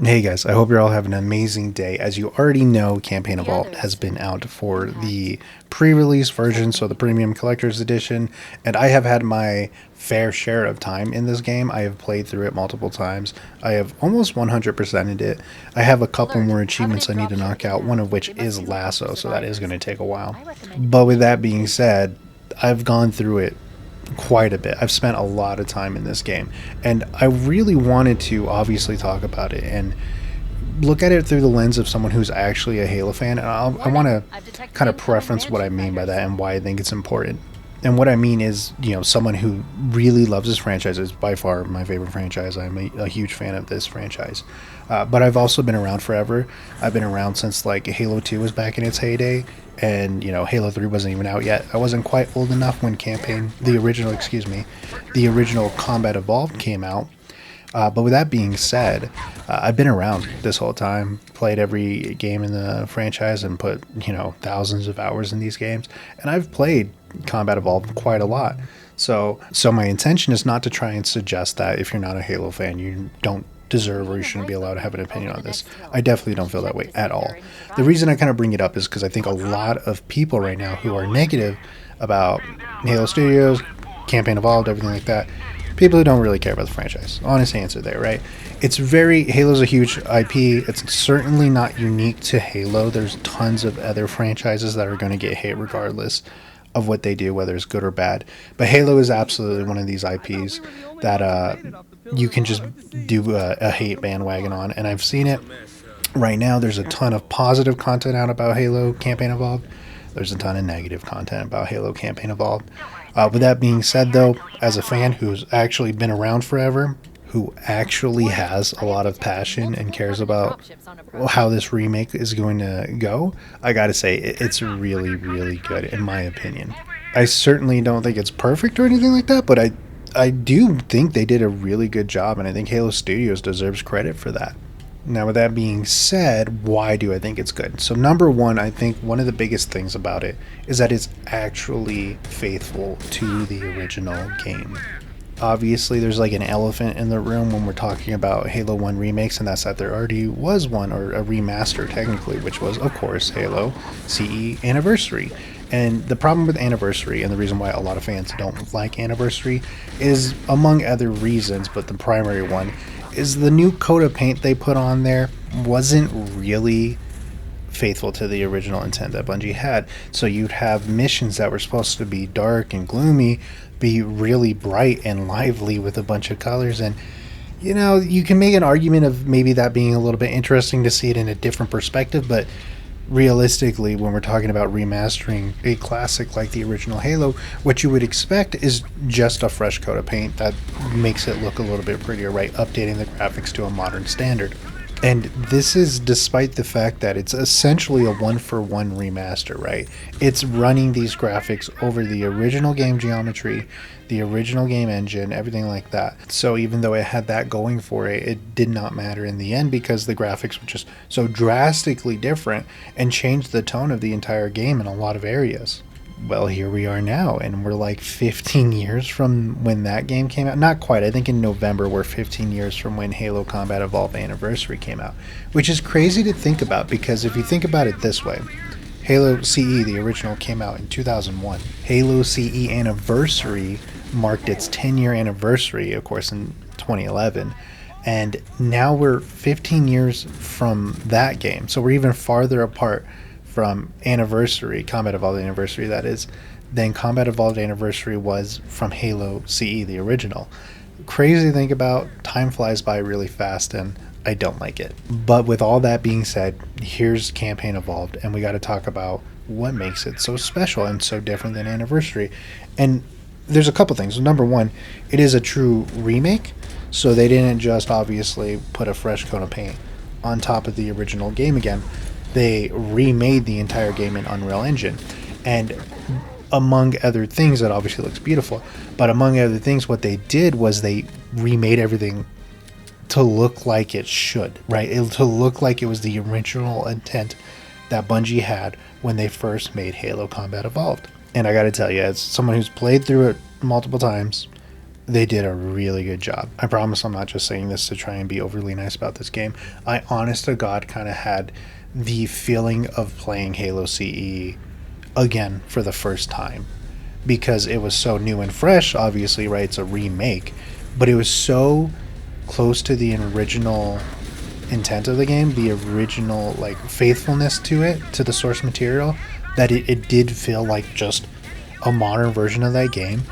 Hey guys, I hope you're all having an amazing day. As you already know, Campaign Evolved has been out for the pre-release version, so the Premium Collector's Edition, and I have had my fair share of time in this game. I have played through it multiple times. I have almost 100%ed it. I have a couple more achievements I need to knock out, one of which is Lasso, so that is going to take a while. But with that being said, I've gone through it quite a bit. I've spent a lot of time in this game, and I really wanted to obviously talk about it and look at it through the lens of someone who's actually a Halo fan. And I want to kind of preference what I mean by that and why I think it's important. And what I mean is, someone who really loves this franchise. Is by far my favorite franchise. I'm a huge fan of this franchise. But I've also been around forever. I've been around since like Halo 2 was back in its heyday. And, Halo 3 wasn't even out yet. I wasn't quite old enough when the original Combat Evolved came out. But with that being said, I've been around this whole time, played every game in the franchise, and put thousands of hours in these games. And I've played Combat Evolved quite a lot. So my intention is not to try and suggest that if you're not a Halo fan, you don't deserve or you shouldn't be allowed to have an opinion on this. I definitely don't feel that way at all. The reason I kind of bring it up is because I think a lot of people right now who are negative about Halo Studios, Campaign Evolved, everything like that, people who don't really care about the franchise. Honest answer there, right? Halo's a huge IP. It's certainly not unique to Halo. There's tons of other franchises that are going to get hit regardless of what they do, whether it's good or bad. But Halo is absolutely one of these IPs that you can just do a hate bandwagon on. And I've seen it right now. There's a ton of positive content out about Halo Campaign Evolved. There's a ton of negative content about Halo Campaign Evolved. With that being said, though, as a fan who's actually been around forever, who actually has a lot of passion and cares about how this remake is going to go, I gotta say, it's really, really good, in my opinion. I certainly don't think it's perfect or anything like that, but I do think they did a really good job, and I think Halo Studios deserves credit for that. Now, with that being said, why do I think it's good? So, number one, I think one of the biggest things about it is that it's actually faithful to the original game. Obviously, there's like an elephant in the room when we're talking about Halo 1 remakes, and that's that there already was one, or a remaster technically, which was, of course, Halo CE Anniversary. And the problem with Anniversary, and the reason why a lot of fans don't like Anniversary, is among other reasons, but the primary one is the new coat of paint they put on there wasn't really faithful to the original intent that Bungie had. So you'd have missions that were supposed to be dark and gloomy be really bright and lively with a bunch of colors. And you can make an argument of maybe that being a little bit interesting to see it in a different perspective, but realistically, when we're talking about remastering a classic like the original Halo, what you would expect is just a fresh coat of paint that makes it look a little bit prettier, right? Updating the graphics to a modern standard. And this is despite the fact that it's essentially a one-for-one remaster, right? It's running these graphics over the original game geometry, the original game engine, everything like that. So even though it had that going for it, it did not matter in the end because the graphics were just so drastically different and changed the tone of the entire game in a lot of areas. Well, here we are now, and we're like 15 years from when that game came out. Not quite. I think in November we're 15 years from when Halo Combat Evolved Anniversary came out, which is crazy to think about because if you think about it this way, Halo CE, the original, came out in 2001. Halo CE Anniversary marked its 10-year anniversary, of course, in 2011. And now we're 15 years from that game, so we're even farther apart from Anniversary, Combat Evolved Anniversary, that is, than Combat Evolved Anniversary was from Halo CE, the original. Crazy to think about. Time flies by really fast, and I don't like it. But with all that being said, here's Campaign Evolved, and we got to talk about what makes it so special and so different than Anniversary. And there's a couple things. Number one, it is a true remake, so they didn't just obviously put a fresh coat of paint on top of the original game again. They remade the entire game in Unreal Engine. And among other things, that obviously looks beautiful, but among other things, what they did was they remade everything to look like it should, right? To look like it was the original intent that Bungie had when they first made Halo Combat Evolved. And I gotta tell you, as someone who's played through it multiple times, They did a really good job. I promise I'm not just saying this to try and be overly nice about this game. I honest to God kind of had the feeling of playing Halo CE again for the first time because it was so new and fresh. Obviously, right? It's a remake, but it was so close to the original intent of the game, the original like faithfulness to it, to the source material, that it did feel like just a modern version of that game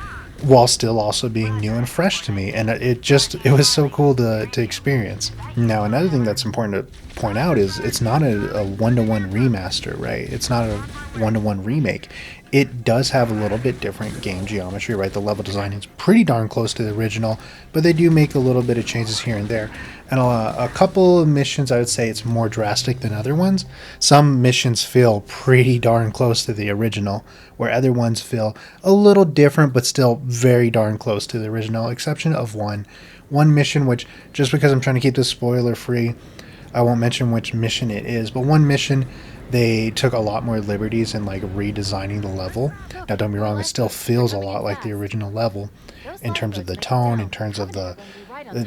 while still also being new and fresh to me, and it was so cool to experience. Now another thing that's important to point out is it's not a one-to-one remaster, right? It's not a one-to-one remake. It does have a little bit different game geometry, right? The level design is pretty darn close to the original, but they do make a little bit of changes here and there. And a couple of missions, I would say it's more drastic than other ones. Some missions feel pretty darn close to the original, where other ones feel a little different, but still very darn close to the original, exception of one mission, which, just because I'm trying to keep this spoiler free, I won't mention which mission it is, but one mission they took a lot more liberties in like redesigning the level. Now don't be wrong, it still feels a lot like the original level in terms of the tone, in terms of the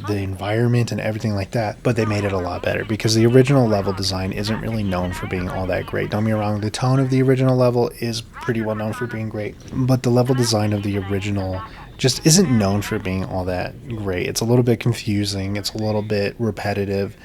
environment and everything like that, but they made it a lot better because the original level design isn't really known for being all that great. Don't be wrong, the tone of the original level is pretty well known for being great, but the level design of the original just isn't known for being all that great. It's a little bit confusing, it's a little bit repetitive,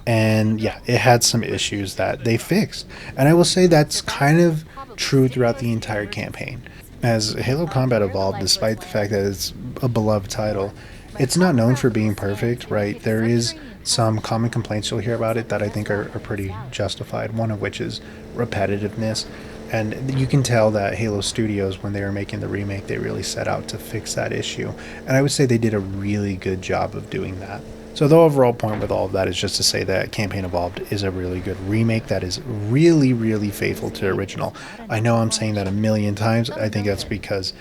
and yeah, it had some issues that they fixed. And I will say that's kind of true throughout the entire campaign. As Halo Combat Evolved, despite the fact that it's a beloved title, it's not known for being perfect, right? There is some common complaints you'll hear about it that I think are pretty justified, one of which is repetitiveness. And you can tell that Halo Studios, when they were making the remake, they really set out to fix that issue. And I would say they did a really good job of doing that. So the overall point with all of that is just to say that Campaign Evolved is a really good remake that is really, really faithful to the original. I know I'm saying that a million times. I think that's because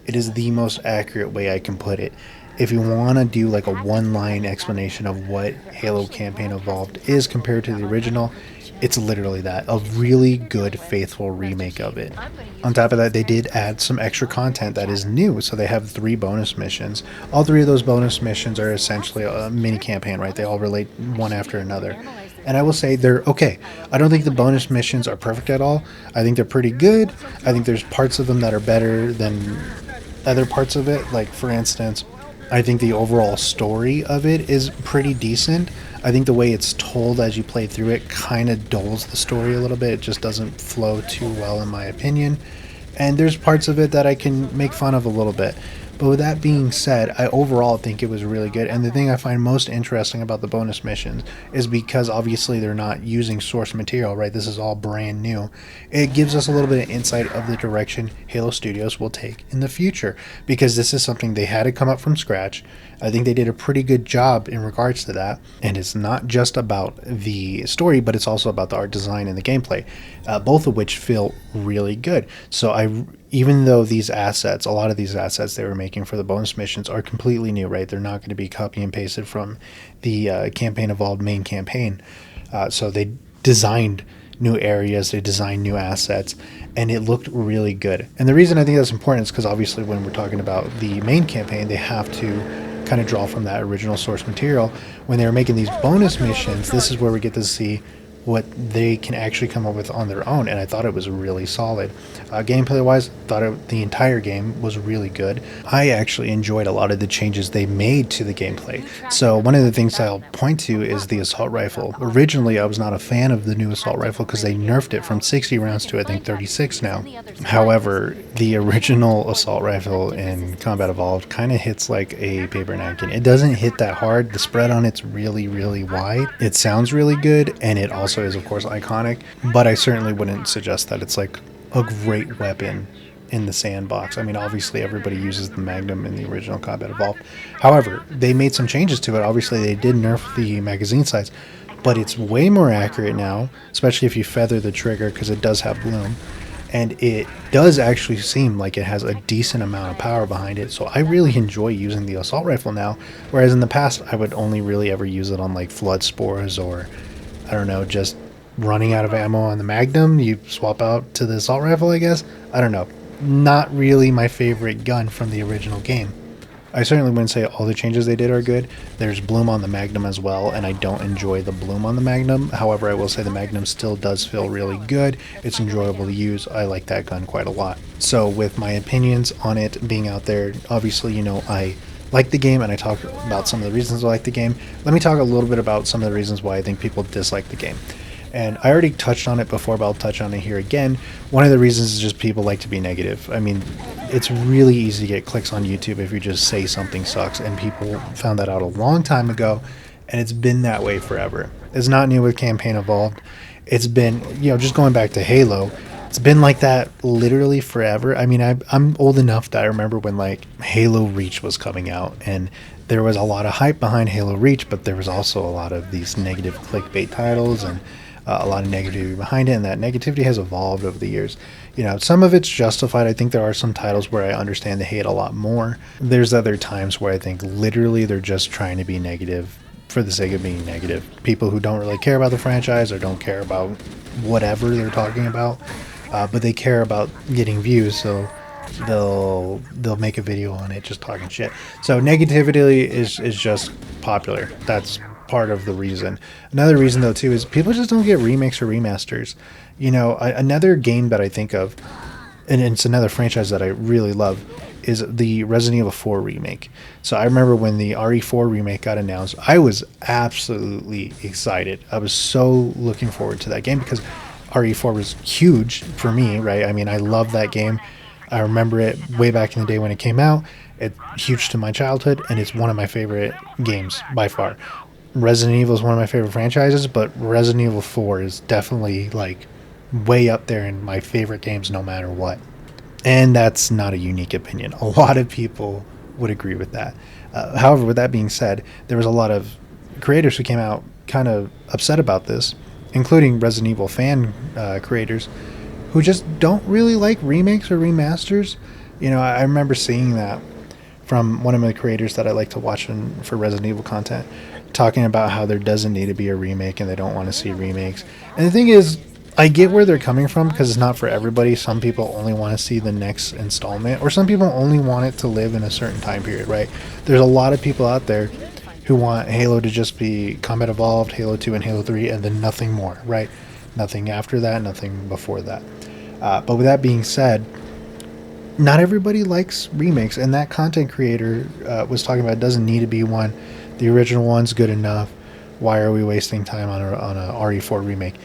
it is the most accurate way I can put it. If you want to do like a one-line explanation of what Halo Campaign Evolved is compared to the original, it's literally that, a really good, faithful remake of it. On top of that, they did add some extra content that is new, so they have 3 bonus missions. All 3 of those bonus missions are essentially a mini campaign, right? They all relate one after another. And I will say they're okay. I don't think the bonus missions are perfect at all. I think they're pretty good. I think there's parts of them that are better than other parts of it. Like, for instance, I think the overall story of it is pretty decent. I think the way it's told as you play through it kind of dulls the story a little bit. It just doesn't flow too well in my opinion. And there's parts of it that I can make fun of a little bit. But with that being said, I overall think it was really good. And the thing I find most interesting about the bonus missions is because obviously they're not using source material, right? This is all brand new. It gives us a little bit of insight of the direction Halo Studios will take in the future, because this is something they had to come up from scratch. I think they did a pretty good job in regards to that. And it's not just about the story, but it's also about the art design and the gameplay, both of which feel really good. So even though these assets, a lot of these assets they were making for the bonus missions are completely new, right? They're not going to be copy and pasted from the Campaign Evolved main campaign. So they designed new areas, they designed new assets, and it looked really good. And the reason I think that's important is because obviously when we're talking about the main campaign, they have to kind of draw from that original source material. When they were making these bonus missions, this is where we get to see what they can actually come up with on their own, and I thought it was really solid. Gameplay wise, the entire game was really good. I actually enjoyed a lot of the changes they made to the gameplay. So one of the things I'll point to is the assault rifle. Originally I was not a fan of the new assault rifle because they nerfed it from 60 rounds to I think 36 now. However, the original assault rifle in Combat Evolved kind of hits like a paper napkin. It doesn't hit that hard. The spread on it's really, really wide. It sounds really good, and it also is of course iconic, but I certainly wouldn't suggest that it's like a great weapon in the sandbox. I mean, obviously everybody uses the Magnum in the original Combat Evolved. However, they made some changes to it. Obviously they did nerf the magazine size, but it's way more accurate now, especially if you feather the trigger, because it does have bloom, and it does actually seem like it has a decent amount of power behind it. So I really enjoy using the assault rifle now, whereas in the past I would only really ever use it on like flood spores, or I don't know, just running out of ammo on the Magnum. You swap out to the assault rifle, I guess. I don't know. Not really my favorite gun from the original game. I certainly wouldn't say all the changes they did are good. There's bloom on the Magnum as well, and I don't enjoy the bloom on the Magnum. However, I will say the Magnum still does feel really good. It's enjoyable to use. I like that gun quite a lot. So with my opinions on it being out there, obviously, I like the game and I talk about some of the reasons I like the game. Let me talk a little bit about some of the reasons why I think people dislike the game. And I already touched on it before, but I'll touch on it here again. One of the reasons is just people like to be negative. I mean, it's really easy to get clicks on YouTube if you just say something sucks, and people found that out a long time ago, and it's been that way forever. It's not new with Campaign Evolved. It's been, just going back to Halo, it's been like that literally forever. I mean, I'm old enough that I remember when like Halo Reach was coming out, and there was a lot of hype behind Halo Reach, but there was also a lot of these negative clickbait titles and a lot of negativity behind it, and that negativity has evolved over the years. Some of it's justified. I think there are some titles where I understand the hate a lot more. There's other times where I think literally they're just trying to be negative for the sake of being negative. People who don't really care about the franchise or don't care about whatever they're talking about, but they care about getting views, so they'll make a video on it just talking shit. So negativity is just popular. That's part of the reason. Another reason though too is people just don't get remakes or remasters. Another game that I think of, and it's another franchise that I really love, is the Resident Evil 4 remake. So I remember when the RE4 remake got announced, I was absolutely excited. I was so looking forward to that game because RE4 was huge for me, right? I mean, I love that game. I remember it way back in the day when it came out. It's huge to my childhood, and it's one of my favorite games by far. Resident Evil is one of my favorite franchises, but Resident Evil 4 is definitely like way up there in my favorite games no matter what. And that's not a unique opinion. A lot of people would agree with that. However, with that being said, there was a lot of creators who came out kind of upset about this, including Resident Evil fan creators who just don't really like remakes or remasters. I remember seeing that from one of my creators that I like to watch for Resident Evil content, talking about how there doesn't need to be a remake and they don't want to see remakes. And the thing is, I get where they're coming from because it's not for everybody. Some people only want to see the next installment, or some people only want it to live in a certain time period, right? There's a lot of people out there who want Halo to just be Combat Evolved, Halo 2, and Halo 3, and then nothing more, right? Nothing after that, nothing before that. But with that being said, not everybody likes remakes, and that content creator was talking about it doesn't need to be one. The original one's good enough. Why are we wasting time on a RE4 remake?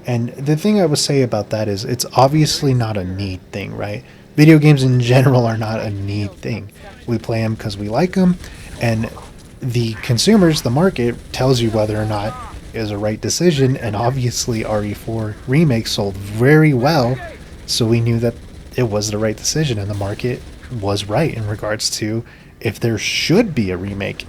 And the thing I would say about that is it's obviously not a need thing, right? Video games in general are not a need thing. We play them because we like them, and the consumers, the market, tells you whether or not it is a right decision, and obviously RE4 remake sold very well, so we knew that it was the right decision, and the market was right in regards to if there should be a remake.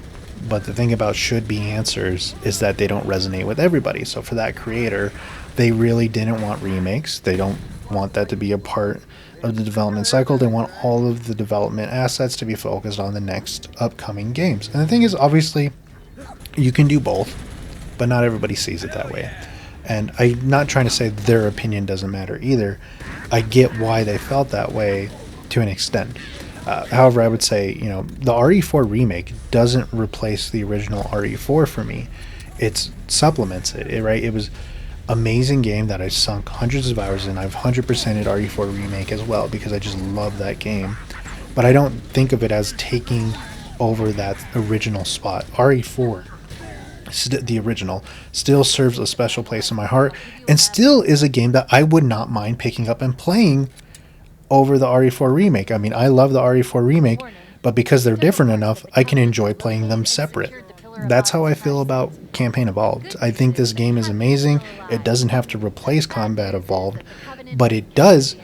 But the thing about should be answers is that they don't resonate with everybody. So for that creator, they really didn't want remakes. They don't want that to be a part of the development cycle. They want all of the development assets to be focused on the next upcoming games. And the thing is, obviously, you can do both, but not everybody sees it that way. And I'm not trying to say their opinion doesn't matter either. I get why they felt that way to an extent. However, I would say, the RE4 remake doesn't replace the original RE4 for me. It supplements it, right? It was amazing game that I sunk hundreds of hours in. I've 100%ed RE4 remake as well because I just love that game. But I don't think of it as taking over that original spot. RE4, the original, still serves a special place in my heart and still is a game that I would not mind picking up and playing over the RE4 remake. I mean, I love the RE4 remake, but because they're different enough, I can enjoy playing them separate. That's how I feel about Campaign Evolved. I think this game is amazing. It doesn't have to replace Combat Evolved, but it does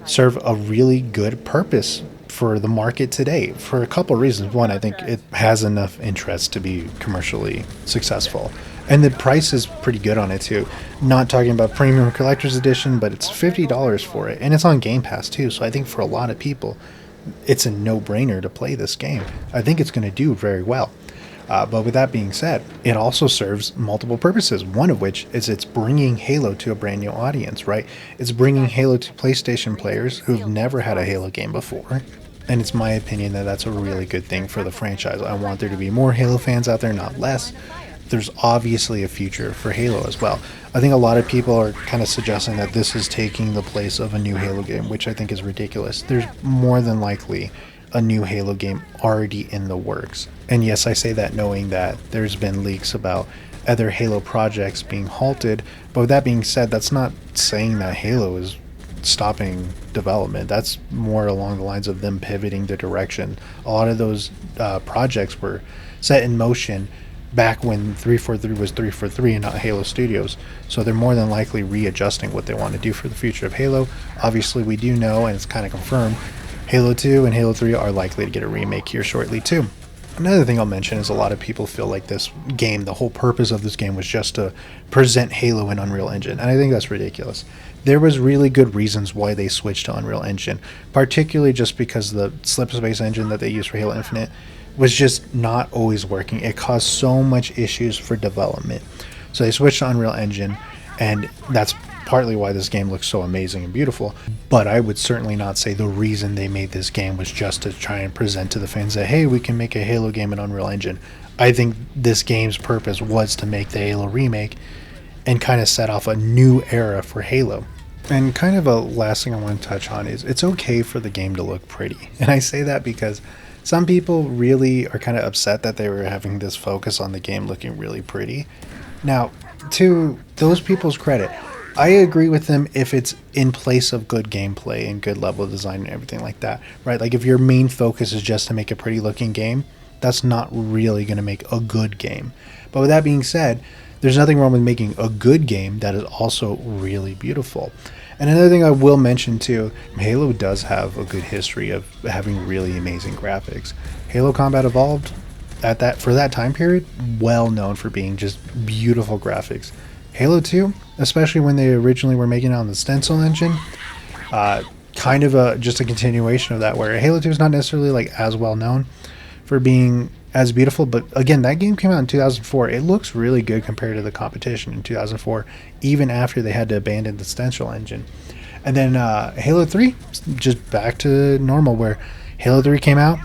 serve a really good purpose for the market today for a couple of reasons. One, I think it has enough interest to be commercially successful. And the price is pretty good on it too. Not talking about premium collector's edition, but it's $50 for it. And it's on Game Pass too. So I think for a lot of people, it's a no-brainer to play this game. I think it's going to do very well. But with that being said, it also serves multiple purposes. One of which is it's bringing Halo to a brand new audience, right? It's bringing Halo to PlayStation players who've never had a Halo game before. And it's my opinion that that's a really good thing for the franchise. I want there to be more Halo fans out there, not less. There's obviously a future for Halo as well. I think a lot of people are kind of suggesting that this is taking the place of a new Halo game, which I think is ridiculous. There's more than likely a new Halo game already in the works. And yes, I say that knowing that there's been leaks about other Halo projects being halted. But with that being said, that's not saying that Halo is stopping development. That's more along the lines of them pivoting the direction. A lot of those projects were set in motion back when 343 was 343 and not Halo Studios. So they're more than likely readjusting what they want to do for the future of Halo. Obviously, we do know, and it's kind of confirmed, Halo 2 and Halo 3 are likely to get a remake here shortly too. Another thing I'll mention is a lot of people feel like this game, the whole purpose of this game was just to present Halo in Unreal Engine, and I think that's ridiculous. There was really good reasons why they switched to Unreal Engine, particularly just because the Slipspace engine that they used for Halo Infinite was just not always working. It caused so much issues for development. So they switched to Unreal Engine, and that's partly why this game looks so amazing and beautiful. But I would certainly not say the reason they made this game was just to try and present to the fans that, hey, we can make a Halo game in Unreal Engine. I think this game's purpose was to make the Halo remake and kind of set off a new era for Halo. And kind of a last thing I want to touch on is it's okay for the game to look pretty. And I say that because some people really are kind of upset that they were having this focus on the game looking really pretty. Now, to those people's credit, I agree with them if it's in place of good gameplay and good level design and everything like that, right? Like if your main focus is just to make a pretty looking game, that's not really going to make a good game. But with that being said, there's nothing wrong with making a good game that is also really beautiful. And another thing I will mention too, Halo does have a good history of having really amazing graphics. Halo Combat Evolved, for that time period, well known for being just beautiful graphics. Halo 2, especially when they originally were making it on the Stencil engine, kind of just a continuation of that, where Halo 2 is not necessarily like as well known for being as beautiful, but again, that game came out in 2004. It looks really good compared to the competition in 2004, even after they had to abandon the Stencil engine. And then Halo 3, just back to normal, where Halo 3 came out,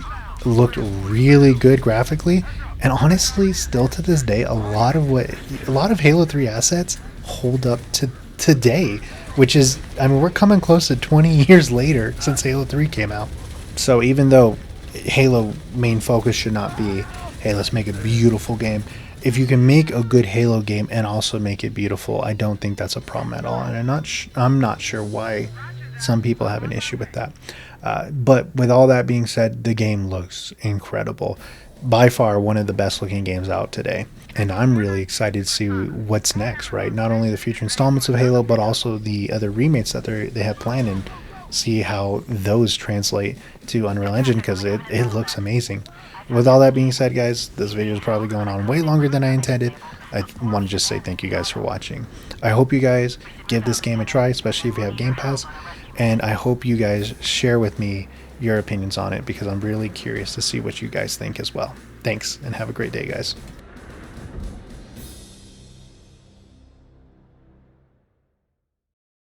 looked really good graphically, and honestly, still to this day, a lot of Halo 3 assets hold up to today, which is, I mean, we're coming close to 20 years later since Halo 3 came out. So even though Halo main focus should not be, hey, let's make a beautiful game, if you can make a good Halo game and also make it beautiful, I don't think that's a problem at all. And I'm not sure why some people have an issue with that. But with all that being said, the game looks incredible. By far one of the best looking games out today. And I'm really excited to see what's next, right? Not only the future installments of Halo, but also the other remakes that they have planned, and see how those translate to Unreal Engine, because it looks amazing. With all that being said, guys, this video is probably going on way longer than I intended. I want to just say thank you guys for watching. I hope you guys give this game a try, especially if you have Game Pass. And I hope you guys share with me your opinions on it, because I'm really curious to see what you guys think as well. Thanks, and have a great day, guys.